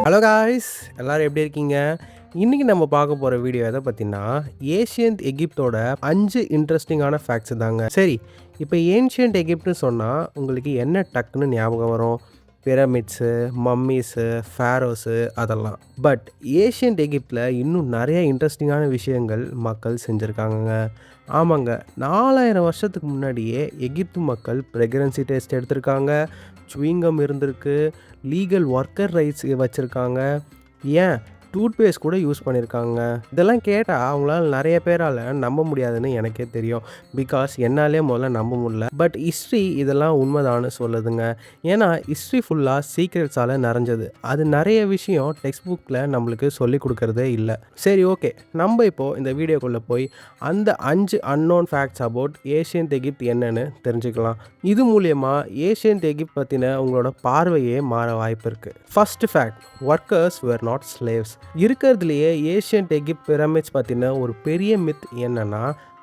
Hello guys, எல்லோரும் எப்படி இருக்கீங்க? இன்றைக்கி நம்ம பார்க்க போகிற வீடியோ எதை பற்றினா, ஏஷியன்ட் எகிப்தோட 5 இன்ட்ரெஸ்டிங்கான ஃபேக்ட்ஸ் தாங்க. சரி, இப்போ ஏன்ஷியன்ட் எகிப்ட்னு சொன்னால் உங்களுக்கு என்ன டக்குன்னு ஞாபகம் வரும்? பிரமிட்ஸு, மம்மீஸு, ஃபேரோஸு அதெல்லாம். பட் ஏஷியன்ட் எகிப்தில் இன்னும் நிறைய இன்ட்ரெஸ்டிங்கான விஷயங்கள் மக்கள் செஞ்சுருக்காங்கங்க. ஆமாங்க, 4000 வருஷத்துக்கு முன்னாடியே எகிப்து மக்கள் ப்ரெக்னன்சி டெஸ்ட் எடுத்திருக்காங்க, சுவிங்கம் இருந்திருக்கு, லீகல் ஒர்க்கர் ரைட்ஸ் வச்சுருக்காங்க, ஏன் டூத்பேஸ்ட் கூட யூஸ் பண்ணியிருக்காங்க. இதெல்லாம் கேட்டால் அவங்களால நிறைய பேரால் நம்ப முடியாதுன்னு எனக்கே தெரியும். பிகாஸ் என்னாலே முதல்ல நம்ப முடியல. பட் ஹிஸ்ட்ரி இதெல்லாம் உண்மைதான்னு சொல்லுதுங்க. ஏன்னா ஹிஸ்ட்ரி ஃபுல்லாக சீக்ரெட்ஸால் நிறைஞ்சது. அது நிறைய விஷயம் டெக்ஸ்ட் புக்கில் நம்மளுக்கு சொல்லி கொடுக்கறதே இல்லை. சரி, ஓகே, நம்ம இப்போது இந்த வீடியோக்குள்ளே போய் அந்த 5 அன்னோன் ஃபேக்ட்ஸ் அபவுட் ஏஷியன்ட் எகிப்த் என்னன்னு தெரிஞ்சுக்கலாம். இது மூலியமாக ஏஷியன்ட் எகிப்த் பற்றின உங்களோட பார்வையே மாற வாய்ப்பு இருக்குது. First fact, workers where not slaves. இருக்கிறதுலையே ஏஷியன்ட் எகிப்த் பிரமிட்ஸ் பற்றின ஒரு பெரிய மித் என்னன்னா,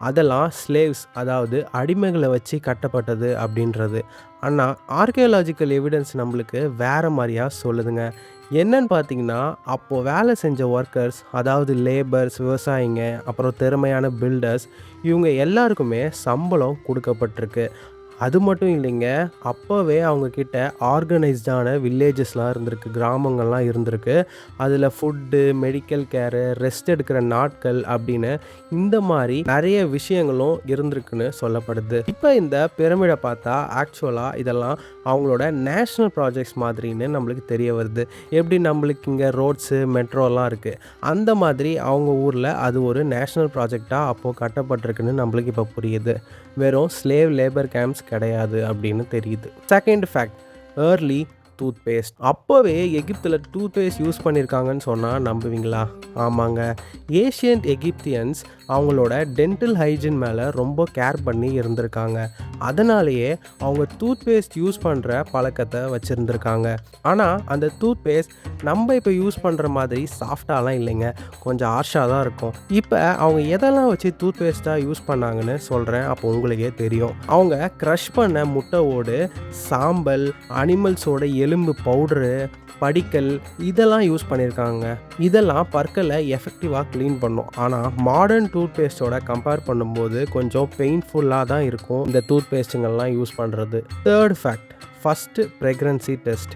அதெல்லாம் ஸ்லேவ்ஸ், அதாவது அடிமைகளை வச்சு கட்டப்பட்டது அப்படின்றது. ஆனால் ஆர்கியாலஜிக்கல் எவிடன்ஸ் நம்மளுக்கு வேறு மாதிரியாக சொல்லுதுங்க. என்னன்னு பார்த்தீங்கன்னா, அப்போது வேலை செஞ்ச ஒர்க்கர்ஸ், அதாவது லேபர்ஸ், விவசாயிங்க, அப்புறம் திறமையான பில்டர்ஸ், இவங்க எல்லாருக்குமே சம்பளம் கொடுக்கப்பட்டிருக்கு. அது மட்டும் இல்லைங்க, அப்போவே அவங்கக்கிட்ட ஆர்கனைஸ்டான வில்லேஜஸ்லாம் இருந்திருக்கு, கிராமங்கள்லாம் இருந்திருக்கு. அதில் ஃபுட்டு, மெடிக்கல் கேரு, ரெஸ்ட் எடுக்கிற நாட்கள் அப்படின்னு இந்த மாதிரி நிறைய விஷயங்களும் இருந்திருக்குன்னு சொல்லப்படுது. இப்போ இந்த பிரமிடை பார்த்தா ஆக்சுவலாக இதெல்லாம் அவங்களோட நேஷ்னல் ப்ராஜெக்ட்ஸ் மாதிரின்னு நம்மளுக்கு தெரிய வருது. எப்படி நம்மளுக்கு இங்கே ரோட்ஸு, மெட்ரோலாம் இருக்குது, அந்த மாதிரி அவங்க ஊரில் அது ஒரு நேஷ்னல் ப்ராஜெக்டாக அப்போது கட்டப்பட்டிருக்குன்னு நம்மளுக்கு இப்போ புரியுது. வெறும் ஸ்லேவ் லேபர் கேம்ப்ஸ் கிடையாது அப்படின்னு தெரியுது. Second fact, early toothpaste. அப்போவே எகிப்தில் டூத்பேஸ்ட் யூஸ் பண்ணியிருக்காங்கன்னு சொன்னால் நம்புவீங்களா? ஆமாங்க, ஏஷியன்ட் எகிப்தியன்ஸ் அவங்களோட டென்டல் ஹைஜீன் மேலே ரொம்ப கேர் பண்ணி இருந்திருக்காங்க. அதனாலேயே அவங்க டூத்பேஸ்ட் யூஸ் பண்ணுற பழக்கத்தை வச்சுருந்துருக்காங்க. ஆனால் அந்த டூத்பேஸ்ட் நம்ம இப்போ யூஸ் பண்ணுற மாதிரி சாஃப்டாலாம் இல்லைங்க, கொஞ்சம் ஹார்ஷாக தான் இருக்கும். இப்போ அவங்க எதெல்லாம் வச்சு டூத்பேஸ்ட்டாக யூஸ் பண்ணாங்கன்னு சொல்கிறேன், அப்போ உங்களுக்கே தெரியும். அவங்க க்ரஷ் பண்ண முட்டை ஓடு, சாம்பல், அனிமல்ஸோட எலும்பு பவுடரு, படிக்கல், இதெல்லாம் யூஸ் பண்ணியிருக்காங்க. இதெல்லாம் பற்களை எஃபெக்டிவாக க்ளீன் பண்ணும். ஆனால் மாடர்ன் டூத்பேஸ்ட்டோட கம்பேர் பண்ணும்போது கொஞ்சம் பெயின்ஃபுல்லாக தான் இருக்கும் இந்த டூத்பேஸ்ட்டுங்கள்லாம் யூஸ் பண்ணுறது. Third fact, first pregnancy test.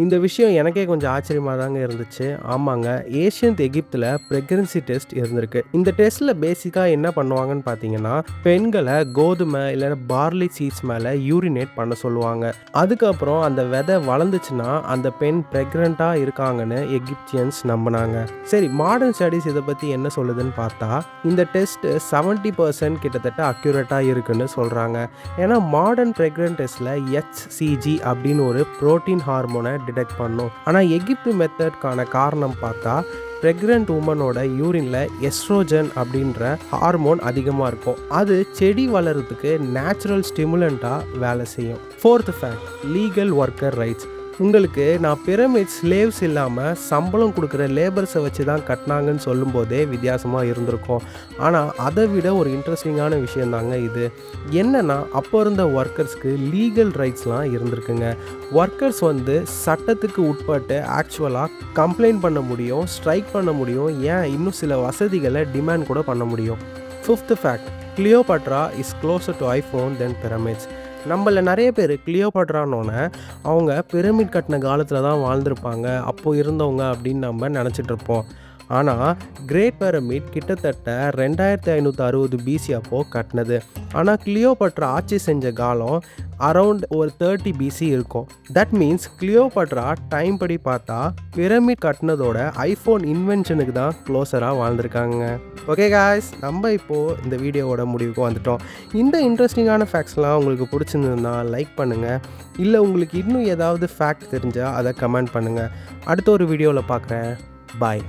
இந்த விஷயம் எனக்கே கொஞ்சம் ஆச்சரியமாக தாங்க இருந்துச்சு. ஆமாங்க, ஏஷியன்ட் எகிப்தில் ப்ரெக்னன்சி டெஸ்ட் இருந்திருக்கு. இந்த டெஸ்ட்டில் பேசிக்காக என்ன பண்ணுவாங்கன்னு பார்த்தீங்கன்னா, பெண்களை கோதுமை இல்லைன்னா பார்லி சீட்ஸ் மேலே யூரினேட் பண்ண சொல்லுவாங்க. அதுக்கப்புறம் அந்த விதை வளர்ந்துச்சுன்னா அந்த பெண் ப்ரெக்னெண்ட்டாக இருக்காங்கன்னு எகிப்தியன்ஸ் நம்பினாங்க. சரி, மாடர்ன் ஸ்டடீஸ் இதை பற்றி என்ன சொல்லுதுன்னு பார்த்தா, இந்த டெஸ்ட்டு 70% கிட்டத்தட்ட அக்யூரேட்டாக இருக்குன்னு சொல்கிறாங்க. ஏன்னா மாடர்ன் ப்ரெக்னன்ட் டெஸ்ட்டில் HCG அப்படின்னு ஒரு ப்ரோட்டீன் ஹார்மோனை டிடெக்ட் பண்ணும். ஆனால் எகிப்து மெத்தட்கான காரணம் பார்த்தா, ப்ரெக்னென்ட் உமனோட யூரினில் எஸ்ட்ரோஜன் அப்படின்ற ஹார்மோன் அதிகமாக இருக்கும். அது செடி வளர்கிறதுக்கு நேச்சுரல் ஸ்டிமுலண்ட்டாக வேலை செய்யும். Fourth fact, legal worker rights. உங்களுக்கு நான் பிரமிட் ஸ்லேவ்ஸ் இல்லாமல் சம்பளம் கொடுக்குற லேபர்ஸை வச்சு தான் கட்டினாங்கன்னு சொல்லும்போதே வித்தியாசமாக இருந்திருக்கும். ஆனால் அதை விட ஒரு இன்ட்ரெஸ்டிங்கான விஷயந்தாங்க இது. என்னென்னா, அப்போ இருந்த ஒர்க்கர்ஸ்க்கு லீகல் ரைட்ஸ்லாம் இருந்திருக்குங்க. ஒர்க்கர்ஸ் சட்டத்துக்கு உட்பட்டு ஆக்சுவலாக கம்ப்ளைண்ட் பண்ண முடியும், ஸ்ட்ரைக் பண்ண முடியும், ஏன் இன்னும் சில வசதிகளை டிமாண்ட் கூட பண்ண முடியும். Fifth fact, Cleopatra is closer to iPhone than pyramids. நம்மள நிறைய பேர் கிளியோபாட்ரானோன்னு அவங்க பிரமிட் கட்டின காலத்தில் தான் வாழ்ந்திருப்பாங்க, அப்போது இருந்தவங்க அப்படின்னு நம்ம நினச்சிட்டு இருப்போம். ஆனால் கிரேட் பிரமிட் கிட்டத்தட்ட 2560 BC அப்போது கட்டினது. ஆனால் கிளியோபாட்ரா ஆட்சி செஞ்ச காலம் அரவுண்ட் ஒரு 30 BC இருக்கும். தட் மீன்ஸ் கிளியோபாட்ரா டைம் படி பார்த்தா பிரமிட் கட்டினதோட ஐஃபோன் இன்வென்ஷனுக்கு தான் க்ளோஸராக வாழ்ந்திருக்காங்க. ஓகே காய்ஸ், நம்ம இப்போது இந்த வீடியோவோட முடிவுக்கு வந்துட்டோம். இந்த இன்ட்ரெஸ்டிங்கான ஃபேக்ட்ஸ்லாம் உங்களுக்கு பிடிச்சிருந்ததுன்னா லைக் பண்ணுங்கள். இல்லை உங்களுக்கு இன்னும் ஏதாவது ஃபேக்ட் தெரிஞ்சால் அதை கமெண்ட் பண்ணுங்கள். அடுத்த ஒரு வீடியோவில் பார்க்குறேன். பாய்.